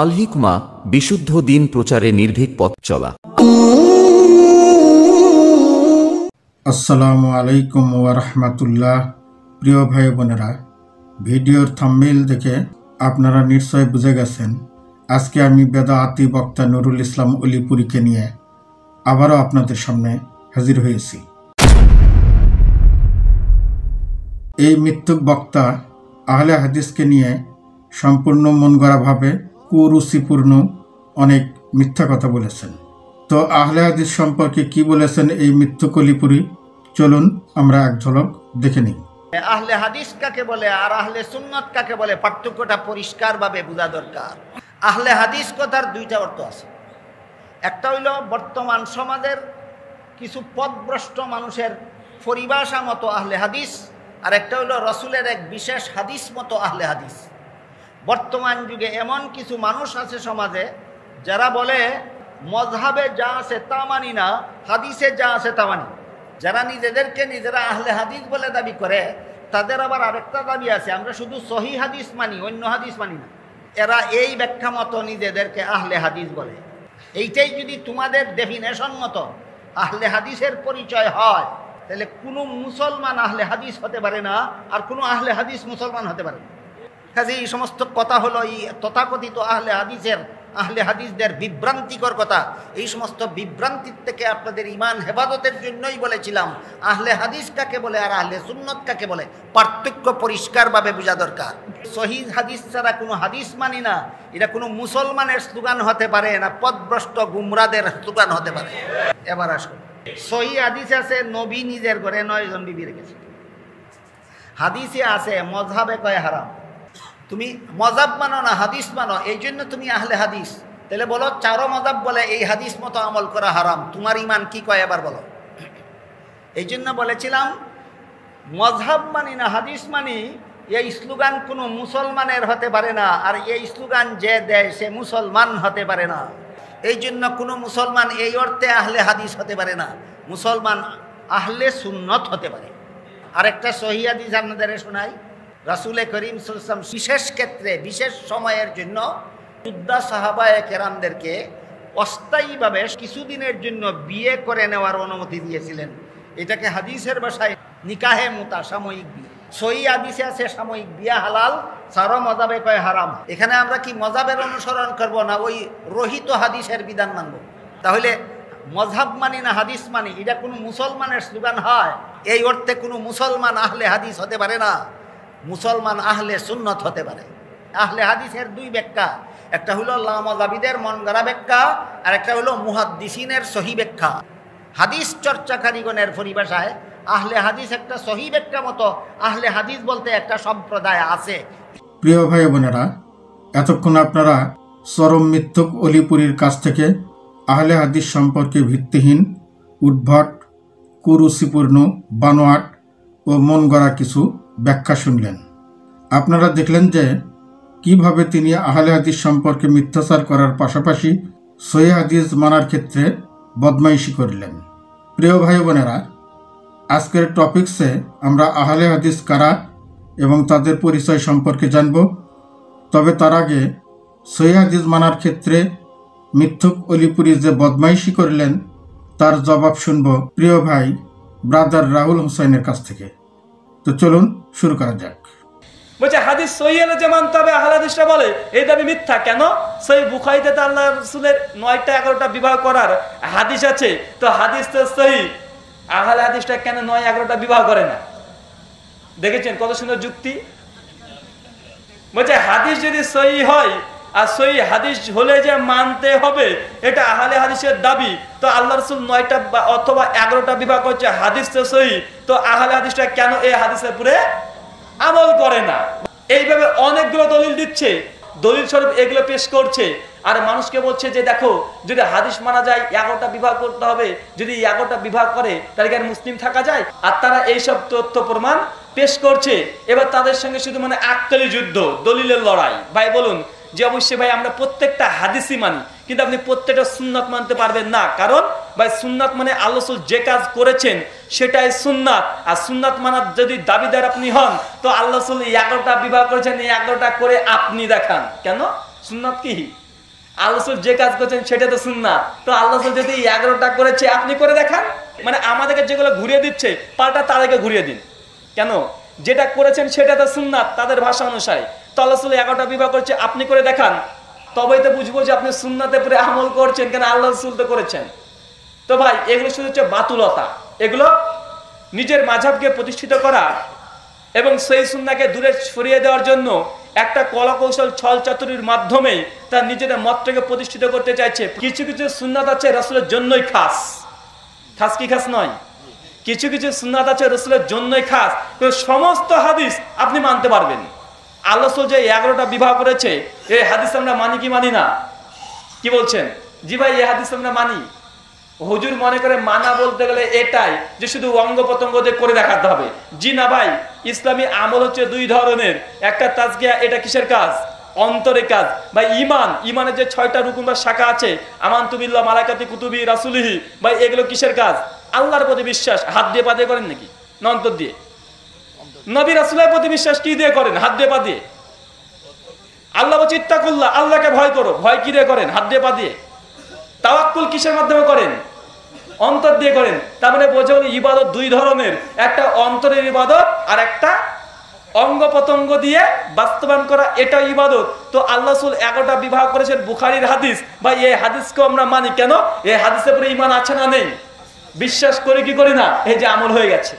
আল হিকমা, বিশুদ্ধ দিন প্রচারে নির্ভীক পথ চলা। আসসালামু আলাইকুম ওয়া রাহমাতুল্লাহ। প্রিয় ভাই বোনেরা, ভিডিওর থাম্বনেইল দেখে আপনারা নিশ্চয় বুঝে গেছেন আজকে আমি বেদাতি বক্তা নুরুল ইসলাম অলিপুরীকে নিয়ে আবারও আপনাদের সামনে হাজির হয়েছি। এই মৃত্যুক বক্তা আহলে হাদিসকে নিয়ে সম্পূর্ণ মনগড়াভাবে কুরুচিপূর্ণ অনেক মিথ্যা কথা বলেছেন। তো আহলে হাদিস সম্পর্কে কি বলেছেন এই মৃত্যুক অলিপুরী, চলুন আমরা এক ঝলক দেখে নিই। আহলে হাদিস কাকে বলে আর আহলে সুন্নাত কাকে বলে পার্থক্যটা পরিষ্কারভাবে বোঝা দরকার। আহলে হাদিস কথার দুইটা অর্থ আছে। একটা হইল বর্তমান সমাজের কিছু পথভ্রষ্ট মানুষের পরিভাষা মতো আহলে হাদিস, আর একটা হইল রসুলের এক বিশেষ হাদিস মতো আহলে হাদিস। বর্তমান যুগে এমন কিছু মানুষ আছে সমাজে যারা বলে মজহাবে যা আছে তা মানি না, হাদিসে যা আছে তা মানি। যারা নিজেদেরকে নিজেরা আহলে হাদিস বলে দাবি করে, তাদের আবার আরেকটা দাবি আছে, আমরা শুধু সহি হাদিস মানি, অন্য হাদিস মানি না। এরা এই ব্যাখ্যা মতো নিজেদেরকে আহলে হাদিস বলে। এইটাই যদি তোমাদের ডেফিনেশন মতো আহলে হাদিসের পরিচয় হয়, তাহলে কোনো মুসলমান আহলে হাদিস হতে পারে না, আর কোনো আহলে হাদিস মুসলমান হতে পারে না। কাজে এই সমস্ত কথা হলো এই তথাকথিত আহলে হাদিসদের বিভ্রান্তিকর কথা। এই সমস্ত বিভ্রান্তির থেকে আপনাদের ইমান হেফাজতের জন্যই বলেছিলাম আহলে হাদিস কাকে বলে আর আহলে সুন্নত কাকে বলে পার্থক্য পরিষ্কারভাবে বোঝা দরকার। সহিহ হাদিস ছাড়া কোনো হাদিস মানি না, এটা কোনো মুসলমানের স্লোগান হতে পারে না, পথভ্রষ্ট গুমরাদের স্লোগান হতে পারে। এবার আসুন, সহিহ হাদিস আছে নবী নিজের ঘরে 9 জন বিবি রেখেছে। হাদিসে আছে মজহাবে কয় হারাম। তুমি মজাব মানো না হাদিস মানো, এই জন্য তুমি আহলে হাদিস। তাহলে বলো চারো মজাব বলে এই হাদিস মতো আমল করা হারাম, তোমার ইমান কি কয় এবার বলো। এই জন্য বলেছিলাম মজহাব মানি না হাদিস মানি, এই স্লোগান কোনো মুসলমানের হতে পারে না, আর এই স্লোগান যে দেয় সে মুসলমান হতে পারে না। এই জন্য কোনো মুসলমান এই অর্থে আহলে হাদিস হতে পারে না, মুসলমান আহলে সুন্নত হতে পারে। আরেকটা সহিহ হাদিস আপনাদের শোনাই। রাসূল করিম সাল্লাল্লাহু আলাইহি ওয়াসাল্লাম বিশেষ ক্ষেত্রে বিশেষ সময়ের জন্য যোদ্ধা সাহাবায়ে কেরামদেরকে অস্থায়ীভাবে কিছুদিনের জন্য বিয়ে করে নেওয়ার অনুমতি দিয়েছিলেন। এটাকে হাদিসের ভাষায় নিকাহে মুতা, সাময়িক বিয়ে। সহিহ হাদিসে আছে সাময়িক বিয়ে হালাল, চারো মজাবে কয় হারাম। এখানে আমরা কি মজাবের অনুসরণ করব না ওই রহিত হাদিসের বিধান মানব? তাহলে মজহাব মানি না হাদিস মানি, এটা কোনো মুসলমানের স্লোগান হয়? এই অর্থে কোনো মুসলমান আহলে হাদিস হতে পারে না, মুসলমান আহলে সুন্নত হতে পারে। আহলে হাদিসের দুই ব্যাখ্যা, একটা হলো লামজাবিদের মন গড়া ব্যাখ্যা, আর একটা হলো মুহাদ্দিসিনের সহি ব্যাখ্যা। হাদিস চর্চাকারীগণের পরিভাষায় আহলে হাদিস একটা সহি ব্যাখ্যা মতো আহলে হাদিস বলতে একটা সম্প্রদায় আছে। প্রিয় ভাই বোনেরা, এতক্ষণ আপনারা চরম মৃত্যুক অলিপুরীর কাছ থেকে আহলে হাদিস সম্পর্কে ভিত্তিহীন, উদ্ভট, কুরুচিপূর্ণ, বানোয়াট ও মন গড়া কিছু ব্যাখ্যা শুনলেন। আপনারা দেখলেন যে কিভাবে তিনি আহলে হাদিস সম্পর্কে মিথ্যাচার করার পাশাপাশি সহিহ হাদিস মানার ক্ষেত্রে বদমাইশি করলেন। প্রিয় ভাই বোনেরা, আজকের টপিকসে আমরা আহলে হাদিস কারা এবং তাদের পরিচয় সম্পর্কে জানব। তবে তার আগে সহিহ হাদিস মানার ক্ষেত্রে মিথ্যুক অলিপুরী যে বদমাইশি করলেন তার জবাব শুনব প্রিয় ভাই ব্রাদার রাহুল হোসেনের কাছ থেকে। তো চলুন শুরু করা যাক। বলছে হাদিস সহিহ হলে যে মানতে হবে, আহলে হাদিসরা বলে এই দাবি মিথ্যা। কেন? সহিহ বুখারীতে তো আল্লাহ রাসূলের 9টা 11টা বিবাহ করার হাদিস আছে, তো হাদিস তো সহিহ, আহলে হাদিসরা কেন 9 11টা বিবাহ করে না? দেখেছেন কত সুন্দর যুক্তি। বলছে হাদিস যদি সহিহ হয় আর সহিহ হাদিস হলে যে মানতে হবে, এটা আহলে হাদিসের দাবি। তো আল্লাহ রাসূল 9টা অথবা 11টা বিবাহ করছে, হাদিস তো সহিহ, তো আহলে হাদিসরা কেন এই হাদিসের উপরে আমল করে না? এইভাবে অনেকগুলো দলিল দিচ্ছে, দলিল স্বরূপ এগুলো পেশ করছে, আর মানুষকে বলছে যে দেখো যদি হাদিস মানা যায় 11টা বিবাহ করতে হবে, যদি 11টা বিবাহ করে তাহলে কি আর মুসলিম থাকা যায়? আর তারা এইসব তথ্য প্রমাণ পেশ করছে। এবার তাদের সঙ্গে শুধু মানে আক্কেলি যুদ্ধ, দলিলের লড়াই। ভাই বলুন যে অবশ্যই ভাই আমরা প্রত্যেকটা হাদিসই মানি, কিন্তু আপনি প্রত্যেকটা সুন্নাত মানতে পারবেন না। কারণ ভাই সুন্নাত মানে আল্লাহ রাসূল যে কাজ করেছেন সেটাই সুন্নাত। আর সুন্নাত মানার যদি দাবিদার আপনি হন, তো আল্লাহ রাসূল 11টা বিবাহ করেছেন, 11টা করে আপনি দেখান। কেন? সুন্নাত কি? আল্লাহ রাসূল যে কাজ করছেন সেটা তো সুন্নাত। তো আল্লাহ রাসূল যদি 11টা করেছে আপনি করে দেখান, মানে আমাদেরকে যেগুলো ঘুরিয়ে দিচ্ছে পাল্টা তাদেরকে ঘুরিয়ে দিন। কেন? যেটা করেছেন সেটা তো সুন্নাত তাদের ভাষা অনুসারে। তো আল্লাহ রাসূল 11টা বিবাহ করছে, আপনি করে দেখান, তবেই তো বুঝবো যে আপনি সুন্নাতের উপরে আমল করছেন, কেন আল্লাহ রাসূল তো করেছেন। তো ভাই এগুলো শুধু হচ্ছে বাতুলতা, এগুলো নিজের মাযহাবকে প্রতিষ্ঠিত করা এবং সেই সুন্নাহকে দূরে সরিয়ে দেওয়ার জন্য একটা কলাকৌশল ছল চাতুরির মাধ্যমে তার নিজেদের মতটাকে প্রতিষ্ঠিত করতে চাইছে। কিছু কিছু সুন্নাত আছে রাসূলের জন্যই খাস, খাস কি খাস নয়, কিছু কিছু সুন্নাত আছে রাসূলের জন্যই খাস। তো সমস্ত হাদিস আপনি মানতে পারবেন। আল্লাহ রাসূল যে 11টা বিবাহ করেছে এই হাদিস আমরা মানি কি মানি না? কি বলছেন? জি ভাই এই হাদিস আমরা মানি। হুজুর মনে করে মানা বলতে গেলে এটাই যে শুধু অঙ্গ প্রত্যঙ্গ দিয়ে করে দেখাতে হবে। জি না ভাই, ইসলামী আমল হচ্ছে দুই ধরনের, একটা তাজকিয়া, এটা কিসের কাজ? অন্তরের কাজ। ভাই ইমানের যে 6টা রুকুন বা শাখা আছে, আমানতু বিল্লাহ মালাইকাতি কুতুবি রাসূলিহি, ভাই এগুলো কিসের কাজ? আল্লাহর প্রতি বিশ্বাস। হাত দিয়ে পা দিয়ে করেন নাকি না অন্তর দিয়ে? নবী রাসূলের প্রতি বিশ্বাস কি দিয়ে করেন? হাত দিয়ে পা দিয়ে। আল্লাহ বলছে ইত্তাকুল্লাহ, আল্লাহকে ভয় করো, ভয় কি দিয়ে করেন? হাত দিয়ে পা দিয়ে। তাওয়াক্কুল কিসের মাধ্যমে করেন? অন্তর দিয়ে করেন। তার মানে বোঝা হলো ইবাদত দুই ধরনের, একটা অন্তরের ইবাদত আর একটা অঙ্গ প্রত্যঙ্গ দিয়ে বাস্তবায়ন করা, এটা ইবাদত। তো আল্লাহ রাসূল 11টা বিবাহ করেছেন, বুখারীর হাদিস। ভাই এই হাদিসকে আমরা মানি কেন? এই হাদিসের উপরে ঈমান আছে না নেই? বিশ্বাস করি কি করি না? এই যে আমল হয়ে গেছে।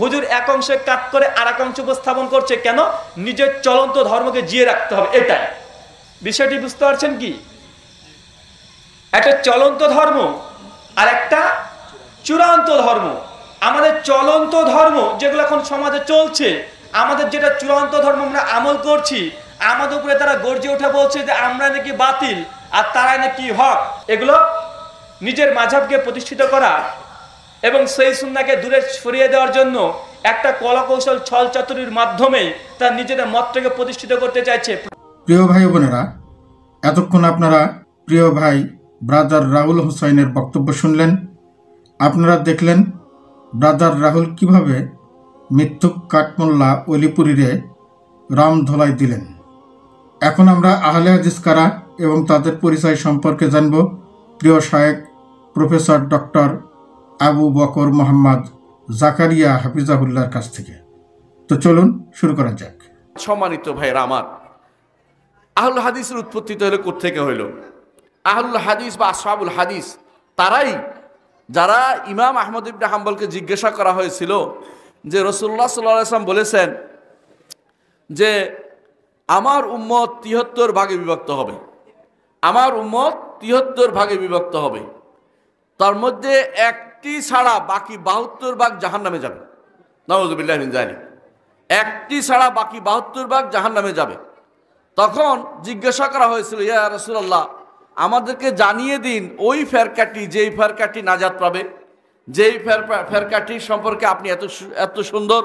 হুজুর এক অংশে কাট করে আর এক অংশ উপস্থাপন করছে কেন? নিজের চলন্ত ধর্মকে জিয়ে রাখতে হবে, এটাই বিষয়টি। বুঝতে পারছেন কি? একটা চলন্ত ধর্ম আর একটা চূড়ান্ত ধর্ম। আমাদের চলন্ত ধর্ম যেগুলো এখন সমাজে চলছে, আমাদের যেটা চূড়ান্ত ধর্ম আমরা আমল করছি, আমাদের উপরে তারা গর্জে উঠে বলছে যে আমরা নাকি বাতিল আর তারা নাকি হক। এগুলো নিজের মাযহাবকে প্রতিষ্ঠিত করা এবং সেই সুন্নাহকে দূরে সরিয়ে দেওয়ার জন্য একটা কলাকৌশল ছল চাতুরির মাধ্যমে তার নিজেদের মতটাকে প্রতিষ্ঠিত করতে চাইছে। প্রিয় ভাই বোনেরা, এতক্ষণ আপনারা প্রিয় ভাই ব্রাদার রাহুল হোসাইনের বক্তব্য শুনলেন। আপনারা দেখলেন ব্রাদার রাহুল কিভাবে মিথ্যুক কাঠমোল্লা অলিপুরীরে রাম ধোলাই দিলেন। এখন আমরা আহলে হাদিস কারা এবং তাদের পরিচয় সম্পর্কে জানব প্রিয় শায়েখ প্রফেসর ডক্টর আবু বকর মোহাম্মদ জাকারিয়া হাফিজাহুল্লাহর কাছ থেকে। তো চলুন শুরু করা যাক। সম্মানিত ভাইরা আমার, আহলুল হাদিসের উৎপত্তি তো হলো কোত্থেকে হইল? আহলুল হাদিস বা আসহাবুল হাদিস তারাই যারা ইমাম আহমদ ইবনে হাম্বলকে জিজ্ঞাসা করা হয়েছিল যে রাসূলুল্লাহ সাল্লাল্লাহু আলাইহি ওয়াসাল্লাম বলেছেন যে আমার উম্মত 73 ভাগে বিভক্ত হবে, আমার উম্মত 73 ভাগে বিভক্ত হবে, তার মধ্যে একটি ছাড়া বাকি 72 ভাগ জাহান্নামে যাবে। নাউযুবিল্লাহি মিন যালিক। একটি ছাড়া বাকি 72 ভাগ জাহান্নামে যাবে। তখন জিজ্ঞাসা করা হয়েছিল, ইয়া রাসূলুল্লাহ আমাদেরকে জানিয়ে দিন ওই ফেরকাটি, যেই ফেরকাটি নাজাত পাবে, যেই ফেরকাটি সম্পর্কে আপনি এত সুন্দর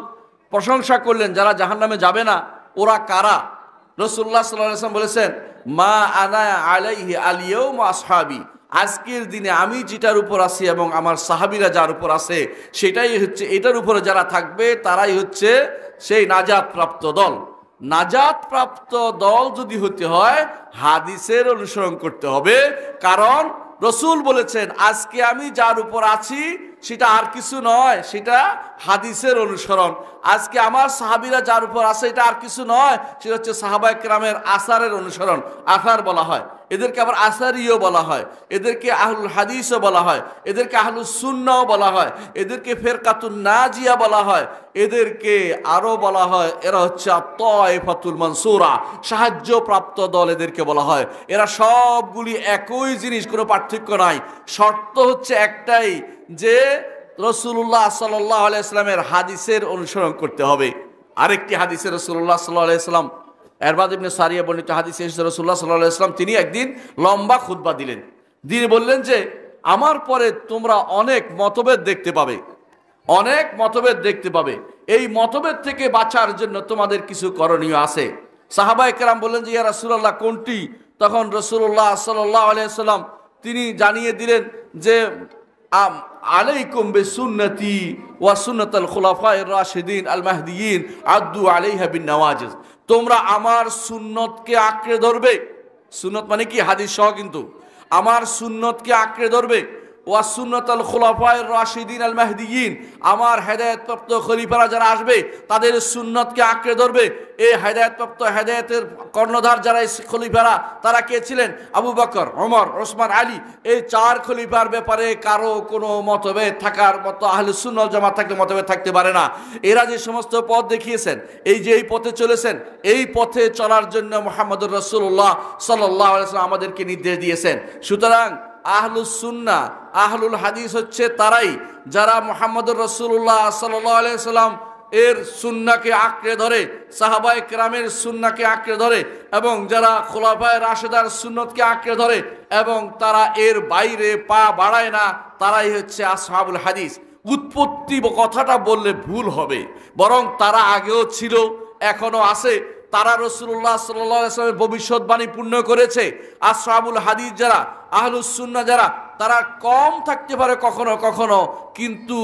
প্রশংসা করলেন, যারা জাহান্নামে যাবে না, ওরা কারা? রাসূলুল্লাহ সাল্লাল্লাহু আলাইহি ওয়াসাল্লাম বলেছেন, মা আনা আলাইহি আল ইয়াউম আসহাবি, আজকের দিনে আমি যেটার উপর আছি এবং আমার সাহাবীরা যার উপর আছে সেটাই হচ্ছে, এটার উপরে যারা থাকবে তারাই হচ্ছে সেই নাজাত প্রাপ্ত দল। নাজাত প্রাপ্ত দল যদি হতে হয় হাদিসের অনুসরণ করতে হবে, কারণ রসুল বলেছেন আজকে আমি যার উপর আছি সেটা আর কিছু নয়, সেটা হাদিসের অনুসরণ। আজকে আমার সাহাবীরা যার উপর আছে এটা আর কিছু নয়, সেটা হচ্ছে সাহাবায়ে কেরামের আসারের অনুসরণ। আসার বলা হয়, এদেরকে আবার আসারিও বলা হয়, এদেরকে আহলুল হাদিসও বলা হয়, এদেরকে আহলুস সুন্নাহও বলা হয়, এদেরকে ফেরকাতুন নাজিয়া বলা হয়, এদেরকে আরো বলা হয় এরা হচ্ছে আত-তায়েফাতুল মানসুরা, সাহায্যপ্রাপ্ত দল এদেরকে বলা হয়। এরা সবগুলি একই জিনিস, কোনো পার্থক্য নাই। শর্ত হচ্ছে একটাই যে রাসূলুল্লাহ সাল্লাল্লাহু আলাইহি ওয়াসাল্লামের হাদিসের অনুসরণ করতে হবে। আরেকটি হাদিসে রাসূলুল্লাহ সাল্লাল্লাহু আলাইহি ওয়াসাল্লাম, এরবাদ ইবনে সারিয়া বর্ণিত হাদিসে রাসূলুল্লাহ সাল্লাল্লাহু আলাইহি ওয়াসাল্লাম তিনি একদিন লম্বা খুতবা দিলেন। দিয়ে বললেন যে আমার পরে তোমরা অনেক মতভেদ দেখতে পাবে, অনেক মতভেদ দেখতে পাবে। এই মতভেদ থেকে বাঁচার জন্য তোমাদের কিছু করণীয় আছে। সাহাবায়ে কেরাম বললেন যে ইয়া রাসূলুল্লাহ কোনটি? তখন রাসূলুল্লাহ সাল্লাল্লাহু আলাইহি ওয়াসাল্লাম তিনি জানিয়ে দিলেন যে আলাইকুম বিসুন্নতি ওয়া সুন্নাতাল খুলাফায়ে রাশিদিন আল মাহদিয়িন আদু আলাইহা বিন নওয়াজিজ, তোমরা আমার সুন্নতকে আঁকড়ে ধরবে সুন্নত মানে কি? হাদিস সহ কিন্তু। আমার সুন্নতকে আঁকড়ে ধরবে, ওয়া সুন্নাতাল খুলাফায়ে রাশিদিন আল মাহদিয়িন, আমার হেদায়েতপ্রাপ্ত খলিফারা যারা আসবে তাদের সুন্নতকে আঁকড়ে ধরবে। এই হেদায়েতপ্রাপ্ত হেদায়েতের কর্ণধার যারা খলিফারা, তারা কে ছিলেন? আবু বকর, ওমর, ওসমান, আলী। এই 4 খলিফার ব্যাপারে কারো কোনো মতভেদ থাকার মতো আহলে সুন্নাত ওয়াল জামাত থাকলে মতভেদ থাকতে পারে না। এরা যে সমস্ত পথ দেখিয়েছেন, এই যে এই পথে চলেছেন, এই পথে চলার জন্য মুহাম্মদুর রাসূলুল্লাহ সাল্লাল্লাহু আলাইহি ওয়াসাল্লাম আমাদেরকে নির্দেশ দিয়েছেন। সুতরাং আহলুস সুন্নাহ, আহলুল হাদিস হচ্ছে তারাই যারা মুহাম্মদুর রাসূলুল্লাহ সাল্লাল্লাহু আলাইহি ওয়াসাল্লাম এর সুন্নাহকে আঁকড়ে ধরে, সাহাবায়ে কেরামের সুন্নাহকে আঁকড়ে ধরে, এবং যারা খুলাফায়ে রাশিদার সুন্নতকে আঁকড়ে ধরে এবং তারা এর বাইরে পা বাড়ায় না, তারাই হচ্ছে আসহাবুল হাদিস। উৎপত্তি কথাটা বললে ভুল হবে, বরং তারা আগেও ছিল, এখনো আছে। তারা রাসূলুল্লাহ সাল্লাল্লাহু আলাইহি ওয়াসাল্লামের ভবিষ্যৎবাণী পূর্ণ করেছে। আসহাবুল হাদিস যারা, আহলুস সুন্নাহ যারা, তারা কম থাকতে পারে কখনো কখনো, কিন্তু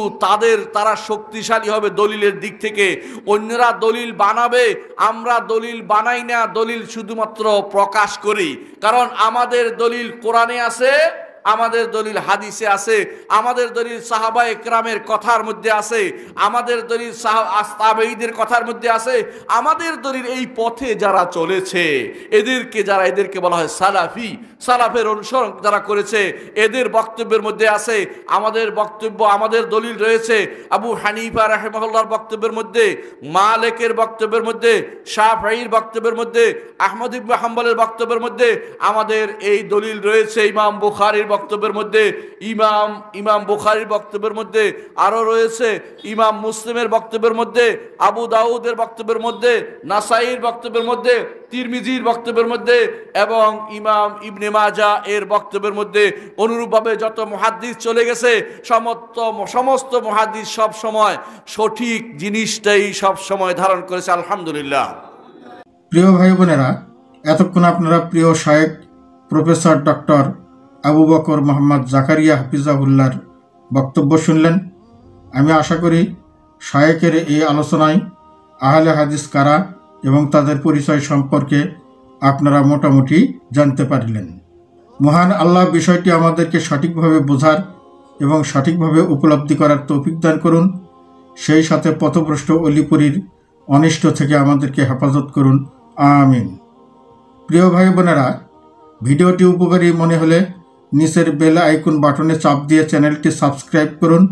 তারা শক্তিশালী হবে দলিলের দিক থেকে। অন্যরা দলিল বানাবে, আমরা দলিল বানাই না, দলিল শুধুমাত্র প্রকাশ করি। কারণ আমাদের দলিল কোরআনে আছে, আমাদের দলিল হাদিসে আছে, আমাদের দলিল সাহাবায়ে কেরামের কথার মধ্যে আছে, আমাদের দলিল তাবেঈদের কথার মধ্যে আছে, আমাদের দলিল এই পথে যারা চলেছে এদেরকে বলা হয় সালাফি। সালাফের অনুসরণ যারা করেছে এদের বক্তব্যের মধ্যে আছে। আমাদের বক্তব্য, আমাদের দলিল রয়েছে আবু হানিফা রাহিমাহুল্লাহর বক্তব্যের মধ্যে, মালিকের বক্তব্যের মধ্যে, শাফিঈর বক্তব্যের মধ্যে, আহমদ ইবনে হাম্বলের বক্তব্যের মধ্যে। আমাদের এই দলিল রয়েছে ইমাম বুখারীর বক্তব্যের মধ্যে, ইমাম বুখারীর বক্তব্যের মধ্যে, আরো রয়েছে ইমাম মুসলিমের বক্তব্যের মধ্যে, আবু দাউদের বক্তব্যের মধ্যে, নাসাইর বক্তব্যের মধ্যে, তিরমিজির বক্তব্যের মধ্যে এবং ইমাম ইবনে মাজাহ এর বক্তব্যের মধ্যে। অনুরূপভাবে যত মুহাদ্দিস চলে গেছে, সমস্ত মুহাদ্দিস সব সময় সঠিক জিনিসটাই সব সময় ধারণ করেছে, আলহামদুলিল্লাহ। প্রিয় ভাই বোনেরা, এতক্ষণ আপনারা প্রিয় শায়েখ প্রফেসর ডক্টর আবু বকর মোহাম্মদ জাকারিয়া হাফিজাহুল্লাহর বক্তব্য শুনলেন। আমি আশা করি শায়েখের এই আলোচনায় আহলে হাদিস কারা এবং তাদের পরিচয় সম্পর্কে আপনারা মোটামুটি জানতে পারলেন। মহান আল্লাহ বিষয়টি আমাদেরকে সঠিকভাবে বোঝার এবং সঠিকভাবে উপলব্ধি করার তৌফিক দান করুন। সেই সাথে পথভ্রষ্ট অলিপুরীর অনিষ্ট থেকে আমাদেরকে হেফাজত করুন, আমিন। প্রিয় ভাই বোনেরা, ভিডিওটি উপকারী মনে হলে নিচের বেল আইকন বাটনে চাপ দিয়ে চ্যানেলটি সাবস্ক্রাইব করুন।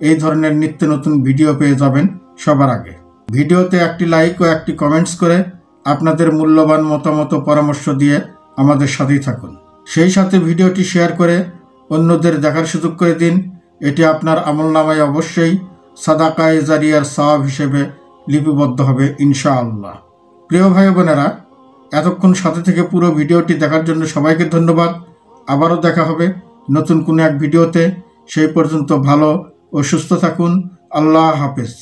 এই ধরনের নিত্য নতুন ভিডিও পেয়ে যাবেন সবার আগে। ভিডিওতে একটি লাইক ও একটি কমেন্টস করে আপনাদের মূল্যবান মতামত ও পরামর্শ দিয়ে আমাদের সাথেই থাকুন। সেই সাথে ভিডিওটি শেয়ার করে অন্যদের দেখার সুযোগ করে দিন। এটি আপনার আমলনামায় অবশ্যই সাদাকায়ে জারিয়ার সওয়াব হিসেবে লিপিবদ্ধ হবে ইনশাআল্লাহ। প্রিয় ভাই বোনেরা, এতক্ষণ সাথে থেকে পুরো ভিডিওটি দেখার জন্য সবাইকে ধন্যবাদ। আবারও দেখা হবে নতুন কোনো এক ভিডিওতে। সেই পর্যন্ত ভালো ও সুস্থ থাকুন। আল্লাহ হাফেজ।